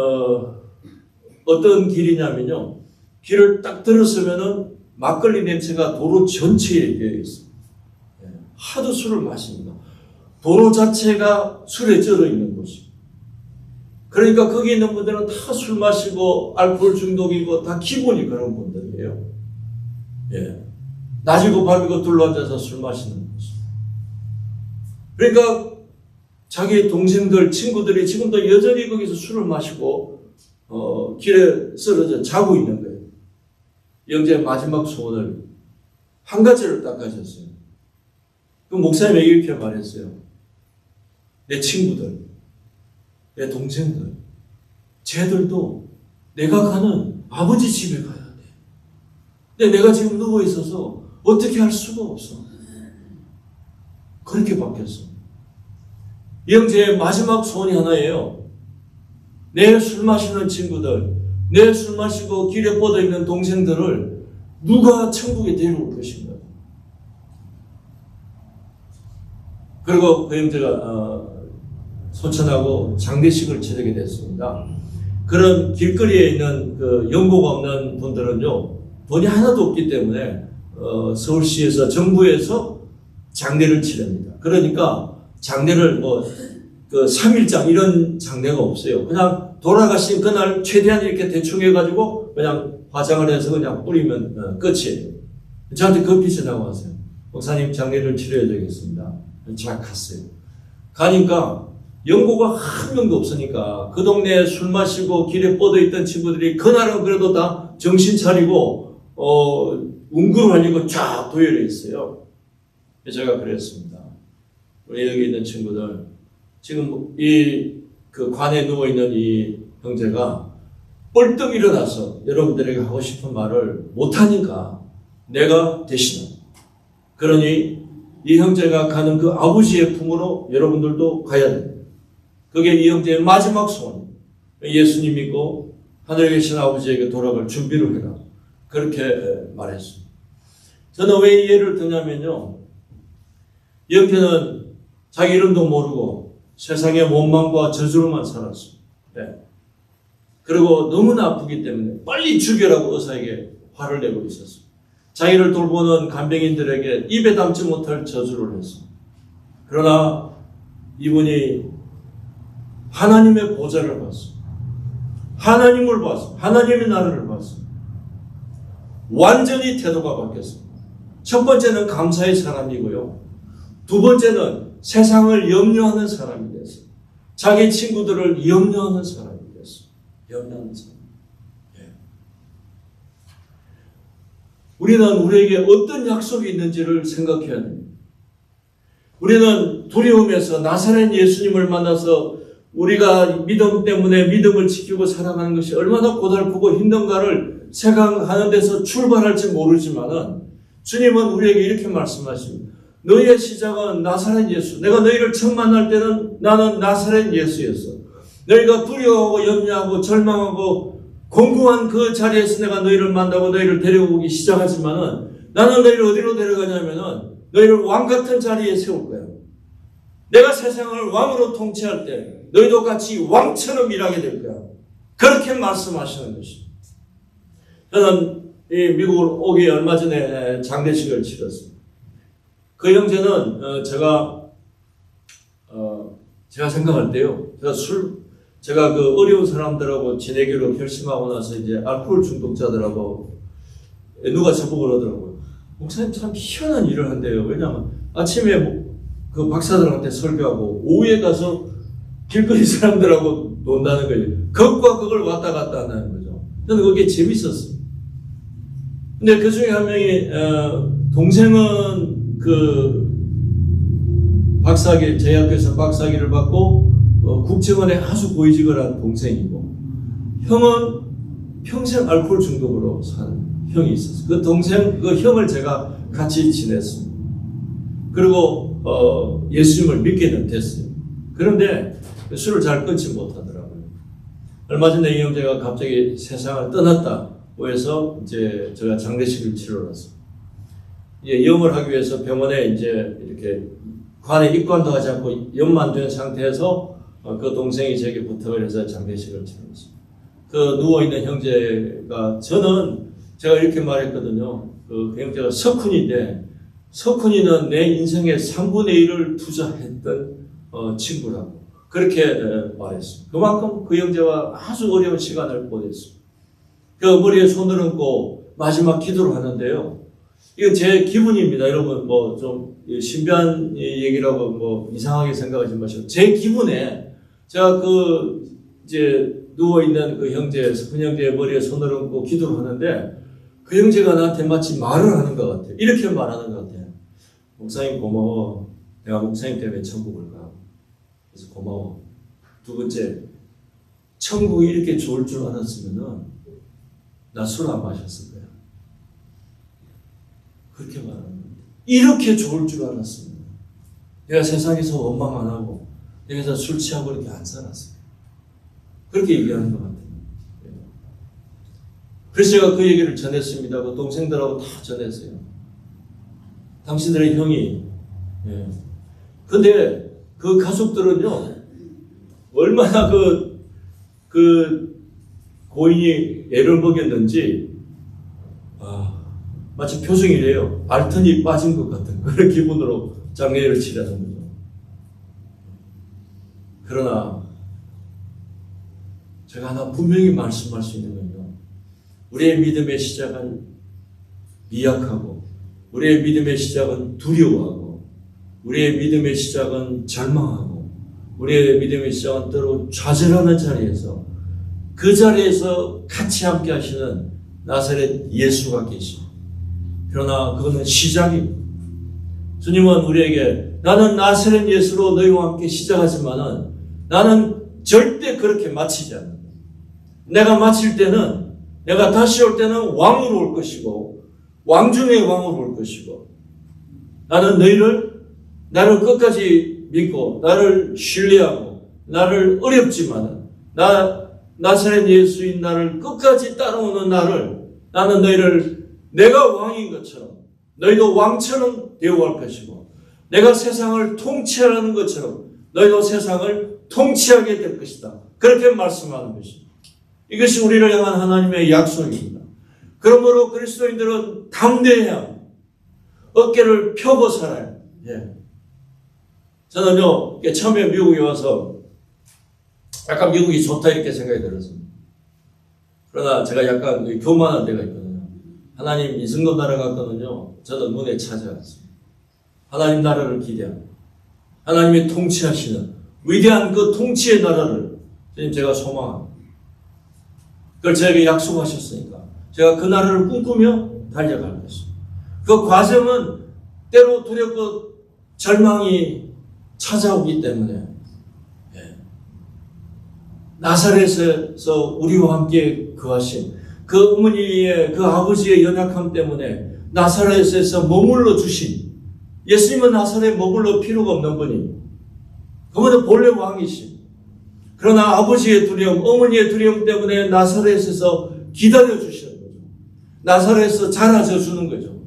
어떤 길이냐면요. 길을 딱 들었으면은 막걸리 냄새가 도로 전체에 배어 있어요. 하도 술을 마십니다. 도로 자체가 술에 쩔어 있는 곳이에요. 그러니까 거기 있는 분들은 다 술 마시고 알코올 중독이고 다 기본이 그런 분들이에요. 예. 낮이고 밤이고 둘러앉아서 술 마시는 곳이에요. 그러니까 자기 동생들, 친구들이 지금도 여전히 거기서 술을 마시고 길에 쓰러져 자고 있는 거예요. 영재의 마지막 소원을 한 가지를 딱 가졌어요. 그 목사님에게 이렇게 말했어요. 내 친구들, 내 동생들, 쟤들도 내가 가는 아버지 집에 가야 돼. 근데 내가 지금 누워 있어서 어떻게 할 수가 없어. 그렇게 바뀌었어. 이 형제의 마지막 소원이 하나예요. 내 술 마시는 친구들, 내 술 마시고 길에 뻗어 있는 동생들을 누가 천국에 데려올 것인가. 그리고 그 형제가 소천하고 장례식을 치르게 됐습니다. 그런 길거리에 있는 그 연고가 없는 분들은요, 돈이 하나도 없기 때문에 서울시에서 정부에서 장례를 치릅니다. 그러니까 장례를 그 3일장 이런 장례가 없어요. 그냥 돌아가신 그날 최대한 이렇게 대충 해가지고 그냥 화장을 해서 그냥 뿌리면 끝이에요. 저한테 급히 전화가 왔어요. 목사님 장례를 치러야 되겠습니다. 제가 갔어요. 가니까 연고가 한 명도 없으니까 그 동네에 술 마시고 길에 뻗어있던 친구들이 그날은 그래도 다 정신 차리고 운구를 하려고 쫙 도열해 있어요. 제가 그랬습니다. 우리 여기 있는 친구들, 지금 그 관에 누워있는 이 형제가 뻘떡 일어나서 여러분들에게 하고 싶은 말을 못하니까 내가 대신한다. 그러니 이 형제가 가는 그 아버지의 품으로 여러분들도 가야 됩니다. 그게 이 형제의 마지막 소원. 예수님 믿고 하늘에 계신 아버지에게 돌아갈 준비를 해라. 그렇게 말했습니다. 저는 왜 이 예를 드냐면요. 이 형제는 자기 이름도 모르고 세상의 원망과 저주로만 살았습니다. 네. 그리고 너무나 아프기 때문에 빨리 죽여라고 의사에게 화를 내고 있었습니다. 자기를 돌보는 간병인들에게 입에 담지 못할 저주를 했습니다. 그러나 이분이 하나님의 보좌를 봤습니다. 하나님을 봤습니다. 하나님의 나라를 봤습니다. 완전히 태도가 바뀌었습니다. 첫 번째는 감사의 사람이고요. 두 번째는 세상을 염려하는 사람이 됐어요. 자기 친구들을 염려하는 사람이 됐어요. 염려하는 사람. 우리는 우리에게 어떤 약속이 있는지를 생각해야 됩니다. 우리는 두려움에서 나사렛 예수님을 만나서 우리가 믿음 때문에 믿음을 지키고 살아가는 것이 얼마나 고달프고 힘든가를 생각하는 데서 출발할지 모르지만은 주님은 우리에게 이렇게 말씀하십니다. 너희의 시작은 나사렛 예수. 내가 너희를 처음 만날 때는 나는 나사렛 예수였어. 너희가 두려워하고 염려하고 절망하고 공고한 그 자리에서 내가 너희를 만나고 너희를 데려오기 시작하지만은 나는 너희를 어디로 데려가냐면은 너희를 왕 같은 자리에 세울 거야. 내가 세상을 왕으로 통치할 때 너희도 같이 왕처럼 일하게 될 거야. 그렇게 말씀하시는 것입니다. 저는 이 미국을 오기 얼마 전에 장례식을 치렀습니다. 그 형제는 제가 생각할 때요. 제가 그 어려운 사람들하고 지내기로 결심하고 나서 이제 알코올 중독자들하고 누가 저보고 그러더라고요. 목사님 참 희한한 일을 한대요. 왜냐하면 아침에 그 박사들한테 설교하고 오후에 가서 길거리 사람들하고 논다는 거예요. 그것과 그걸 왔다 갔다 한다는 거죠. 저는 그게 재밌었어요. 근데 그 중에 한 명이 동생은 그 박사학위, 저희 학교에서 박사학위를 받고 국정원에 아주 고위직을 한 동생이고, 형은 평생 알코올 중독으로 산 형이 있었어요. 그 동생, 그 형을 제가 같이 지냈습니다. 그리고 예수님을 믿게는 됐어요. 그런데 술을 잘 끊지 못하더라고요. 얼마 전에 이 형제가 갑자기 세상을 떠났다고 해서 이제 제가 장례식을 치러 갔어요. 염을 하기 위해서 병원에 이제 이렇게 관에 입관도 하지 않고 염만 된 상태에서 그 동생이 제게 부탁을 해서 장례식을 치렀어요. 그 누워있는 형제가, 제가 이렇게 말했거든요. 그 형제가 석훈인데, 석훈이는 내 인생의 3분의 1을 투자했던 친구라고 그렇게 말했어요. 그만큼 그 형제와 아주 어려운 시간을 보냈어요. 그 머리에 손을 얹고 마지막 기도를 하는데요. 이건 제 기분입니다. 여러분 뭐 좀 신비한 얘기라고 뭐 이상하게 생각하지 마시고, 제 기분에 제가 그 이제 누워있는 그 형제, 석훈 형제의 머리에 손을 얹고 기도를 하는데, 그 형제가 나한테 마치 말을 하는 것 같아요. 이렇게 말하는 것 같아요. 목사님 고마워. 내가 목사님 때문에 천국을 가. 그래서 고마워. 두 번째, 천국이 이렇게 좋을 줄 알았으면은 나 술 안 마셨을 거야. 그렇게 말하는 거예요. 이렇게 좋을 줄 알았으면 내가 세상에서 원망 안 하고, 내가 술 취하고 이렇게 안 살았어요. 그렇게 얘기하는 것 같아요. 그래서 제가 그 얘기를 전했습니다. 그 동생들하고 다 전했어요. 당신들의 형이. 근데 그 가족들은요, 얼마나 그 고인이 애를 먹였는지, 마치 표정이 이래요. 알턴이 빠진 것 같은 그런 기분으로 장례를 치르는 거죠. 그러나 제가 하나 분명히 말씀할 수 있는 건요, 우리의 믿음의 시작은 미약하고, 우리의 믿음의 시작은 두려워하고, 우리의 믿음의 시작은 절망하고, 우리의 믿음의 시작은 때로 좌절하는 자리에서, 그 자리에서 같이 함께 하시는 나사렛 예수가 계십니다. 그러나 그거는 시작입니다. 주님은 우리에게, 나는 나사렛 예수로 너희와 함께 시작하지만은 나는 절대 그렇게 마치지 않는다. 내가 마칠 때는, 내가 다시 올 때는 왕으로 올 것이고, 왕 중의 왕으로 올 것이고, 나는 나를 끝까지 믿고, 나를 신뢰하고, 나를 어렵지만은, 나사렛 예수인 나를 끝까지 따라오는 나는 너희를 내가 왕인 것처럼, 너희도 왕처럼 대우할 것이고, 내가 세상을 통치하는 것처럼 너희도 세상을 통치하게 될 것이다. 그렇게 말씀하는 것입니다. 이것이 우리를 향한 하나님의 약속입니다. 그러므로 그리스도인들은 담대해야 합니다. 어깨를 펴고 살아야 합니다. 저는요, 처음에 미국에 와서 약간 미국이 좋다 이렇게 생각이 들었습니다. 그러나 제가 약간 교만한 데가 있거든요. 하나님 이승도 나라 갔거든요. 저는 눈에 찾아왔습니다. 하나님 나라를 기대합니다. 하나님이 통치하시는 위대한 그 통치의 나라를 제가 소망합니다. 그걸 저에게 약속하셨으니까 제가 그 나라를 꿈꾸며 달려갈 것입니다. 그 과정은 때로 두렵고 절망이 찾아오기 때문에, 나사렛에서 우리와 함께 거하신 그 어머니의, 그 아버지의 연약함 때문에 나사렛에서 머물러 주신, 예수님은 나사렛에 머물러 필요가 없는 분이, 그분은 본래 왕이신, 그러나 아버지의 두려움, 어머니의 두려움 때문에 나사렛에서 기다려 주시는 거죠. 나사렛에서 자라져 주는 거죠.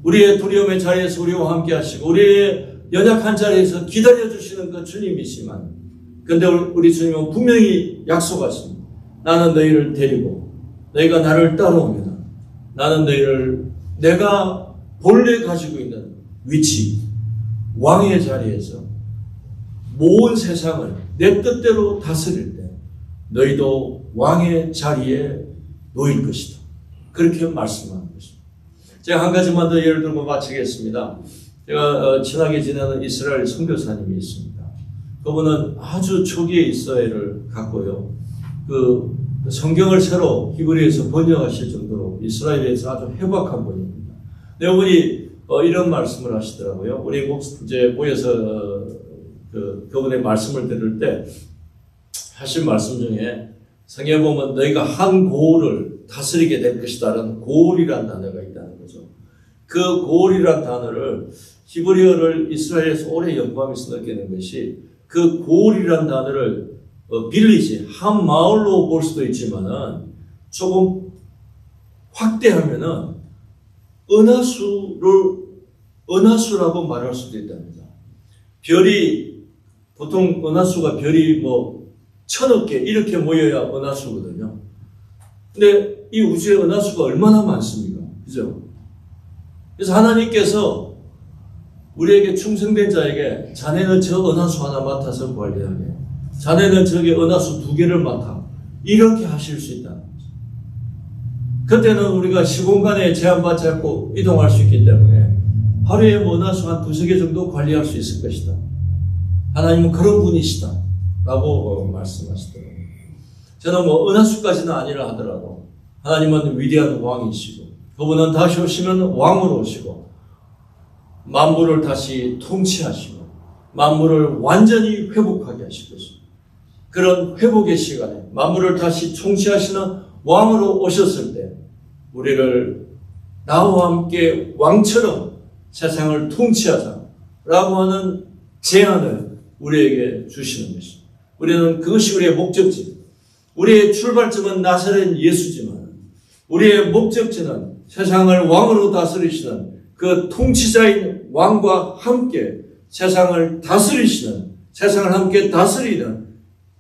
우리의 두려움의 자리에서 우리와 함께 하시고, 우리의 연약한 자리에서 기다려 주시는 그 주님이시만, 근데 우리 주님은 분명히 약속하십니다. 나는 너희를 데리고, 너희가 나를 따라오면 나는 너희를 내가 본래 가지고 있는 위치, 왕의 자리에서 모든 세상을 내 뜻대로 다스릴 때 너희도 왕의 자리에 놓일 것이다. 그렇게 말씀하는 것입니다. 제가 한 가지만 더 예를 들고 마치겠습니다. 제가 친하게 지내는 이스라엘 선교사님이 있습니다. 그분은 아주 초기에 이스라엘을 갔고요. 그 성경을 새로 히브리어에서 번역하실 정도로 이스라엘에서 아주 해박한 분입니다. 근데 이분이 이런 말씀을 하시더라고요. 우리 이제 모여서 그분의 말씀을 들을 때 하신 말씀 중에 성경에 보면 너희가 한 고을을 다스리게 될 것이다라는 고을이라는 단어가 있다는 거죠. 그 고을이라는 단어를 히브리어를 이스라엘에서 오래 연구하면서 느끼는 것이 그 고을이라는 단어를 빌리지 한 마을로 볼 수도 있지만은 조금 확대하면은 은하수라고 말할 수도 있답니다. 별이 보통 은하수가 별이 1000억 개 이렇게 모여야 은하수거든요. 근데 이 우주의 은하수가 얼마나 많습니까? 그죠? 그래서 하나님께서 우리에게 충성된 자에게 자네는 저 은하수 하나 맡아서 관리하게, 자네는 저기 은하수 2개를 맡아, 이렇게 하실 수 있다는 거죠. 그때는 우리가 시공간에 제한받지 않고 이동할 수 있기 때문에 하루에 은하수 한 2-3개 정도 관리할 수 있을 것이다. 하나님은 그런 분이시다 라고 말씀하시더라고요. 저는 은하수까지는 아니라 하더라도 하나님은 위대한 왕이시고 그분은 다시 오시면 왕으로 오시고 만물을 다시 통치하시고 만물을 완전히 회복하게 하실 것입니다. 그런 회복의 시간에 만물을 다시 통치하시는 왕으로 오셨을 때 우리를 나와 함께 왕처럼 세상을 통치하자라고 하는 제안을 우리에게 주시는 것입니다. 우리는 그것이 우리의 목적지, 우리의 출발점은 나사렛 예수지만 우리의 목적지는 세상을 왕으로 다스리시는 그 통치자인 왕과 함께 세상을 다스리시는, 세상을 함께 다스리는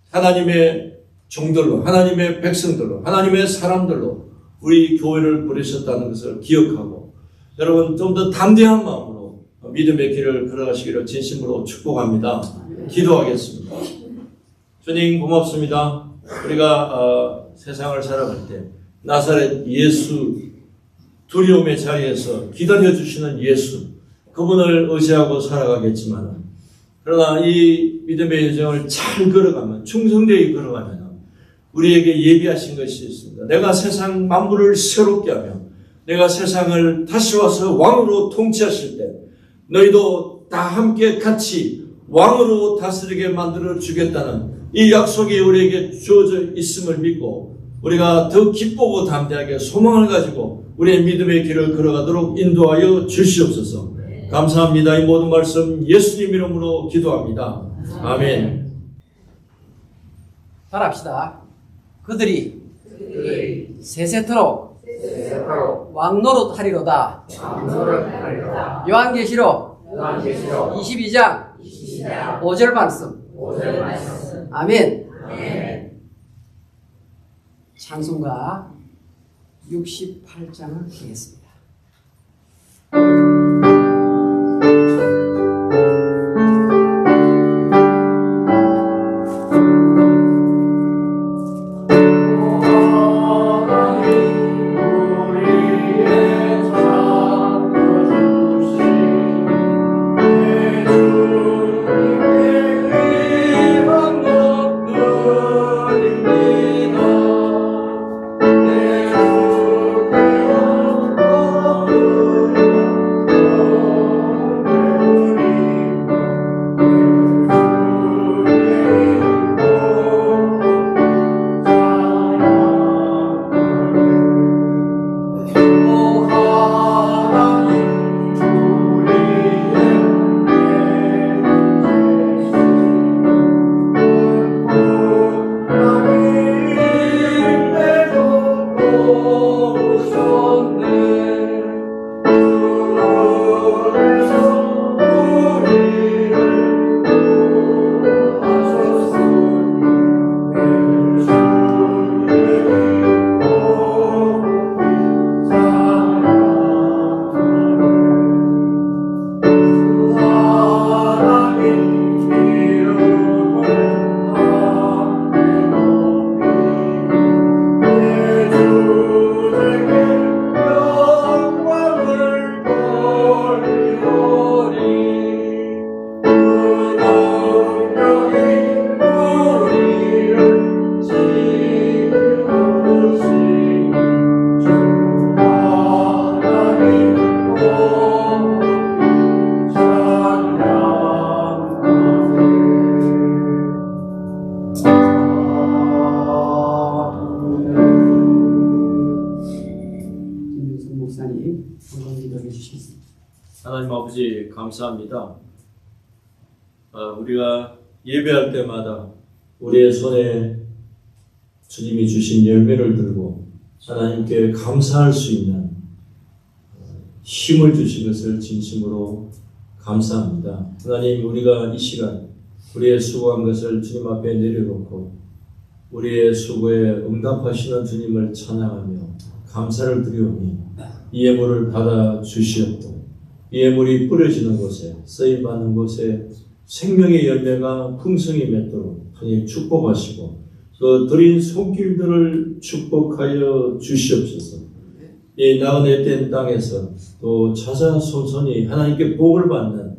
하나님의 종들로, 하나님의 백성들로, 하나님의 사람들로 우리 교회를 부르셨다는 것을 기억하고 여러분 좀 더 담대한 마음으로 믿음의 길을 걸어가시기를 진심으로 축복합니다. 기도하겠습니다. 주님 고맙습니다. 우리가 세상을 살아갈 때 나사렛 예수, 두려움의 자리에서 기다려주시는 예수, 그분을 의지하고 살아가겠지만 그러나 이 믿음의 여정을 잘 걸어가면, 충성되게 걸어가면 우리에게 예비하신 것이 있습니다. 내가 세상 만물을 새롭게 하며 내가 세상을 다시 와서 왕으로 통치하실 때 너희도 다 함께 같이 왕으로 다스리게 만들어 주겠다는 이 약속이 우리에게 주어져 있음을 믿고 우리가 더 기쁘고 담대하게 소망을 가지고 우리의 믿음의 길을 걸어가도록 인도하여 주시옵소서. 감사합니다. 이 모든 말씀 예수님 이름으로 기도합니다. 아멘. 따라합시다. 그들이 세세토록 왕노릇 하리로다. 요한계시록 22장 5절 말씀. 아멘. 찬송가 68장을 하겠습니다. 하나님 아버지 감사합니다. 우리가 예배할 때마다 우리의 손에 주님이 주신 열매를 들고 하나님께 감사할 수 있는 힘을 주신 것을 진심으로 감사합니다. 하나님, 우리가 이 시간 우리의 수고한 것을 주님 앞에 내려놓고 우리의 수고에 응답하시는 주님을 찬양하며 감사를 드리오니 이 예물을 받아 주시옵고 이 예물이 뿌려지는 곳에 쓰임받는 곳에 생명의 열매가 풍성히 맺도록 하나님 축복하시고 그 드린 손길들을 축복하여 주시옵소서. 이 나그네 된 땅에서 또 자자손손이 하나님께 복을 받는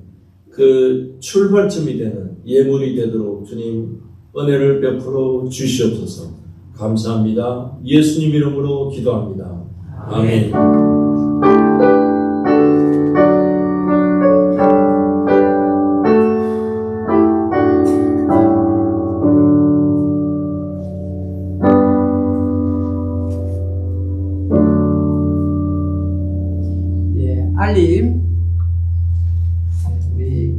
그 출발점이 되는 예물이 되도록 주님 은혜를 베풀어 주시옵소서. 감사합니다. 예수님 이름으로 기도합니다. 아멘. 알림, 우리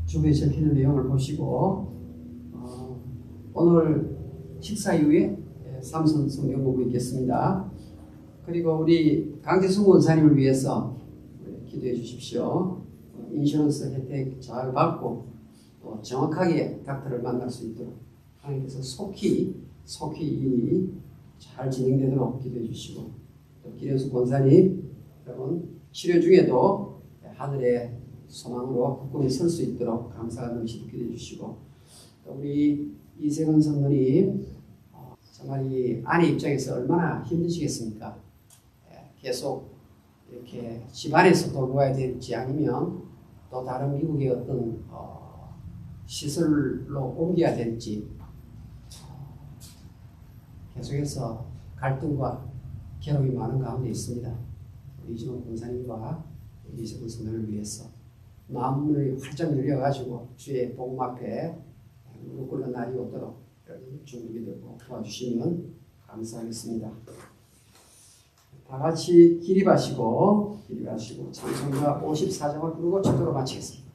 주부에 적히는 내용을 보시고 오늘 식사 이후에 삼선 성경 보고 있겠습니다. 그리고 우리 강재승 원사님을 위해서 기도해 주십시오. 인슈런스 혜택 잘 받고 또 정확하게 닥터를 만날 수 있도록 하나님께서 속히 일이 잘 진행되도록 기도해 주시고 또 기련수 권사님 여러분 치료 중에도 하늘의 소망으로 굳건히 설 수 있도록 감사가 넘치도록 기도해 주시고 또 우리 이세근 성도님 정말 이 아내 입장에서 얼마나 힘드시겠습니까? 계속 이렇게 집안에서 돌보아야 될지 아니면 또 다른 미국의 어떤 시설로 옮겨야 될지 계속해서 갈등과 괴로움이 많은 가운데 있습니다. 이진호 권사님과 이세근 성도를 위해서 마음을 활짝 열려가지고 주의 복음 앞에 무릎 꿇는 날이 오도록 주님이 되고 도와주시면 감사하겠습니다. 다 같이 기립하시고 찬송가 54장을 부르고 기도로 마치겠습니다.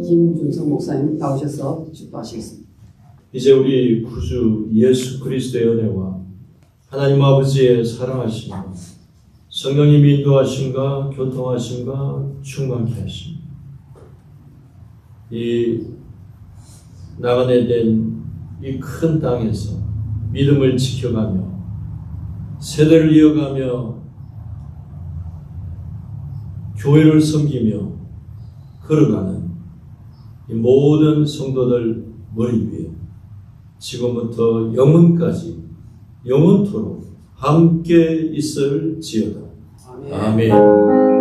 김준성 목사님 나오셔서 축도하시겠습니다. 이제 우리 구주 예수 그리스도의 은혜와 하나님 아버지의 사랑하심과 성령님의 인도하심과 교통하심과 충만케 하심, 이 나그네 된 이 큰 땅에서 믿음을 지켜가며 세대를 이어가며 교회를 섬기며 걸어가는 이 모든 성도들 머리 위에 지금부터 영원까지 영원토록 함께 있을지어다. 아멘. 아멘.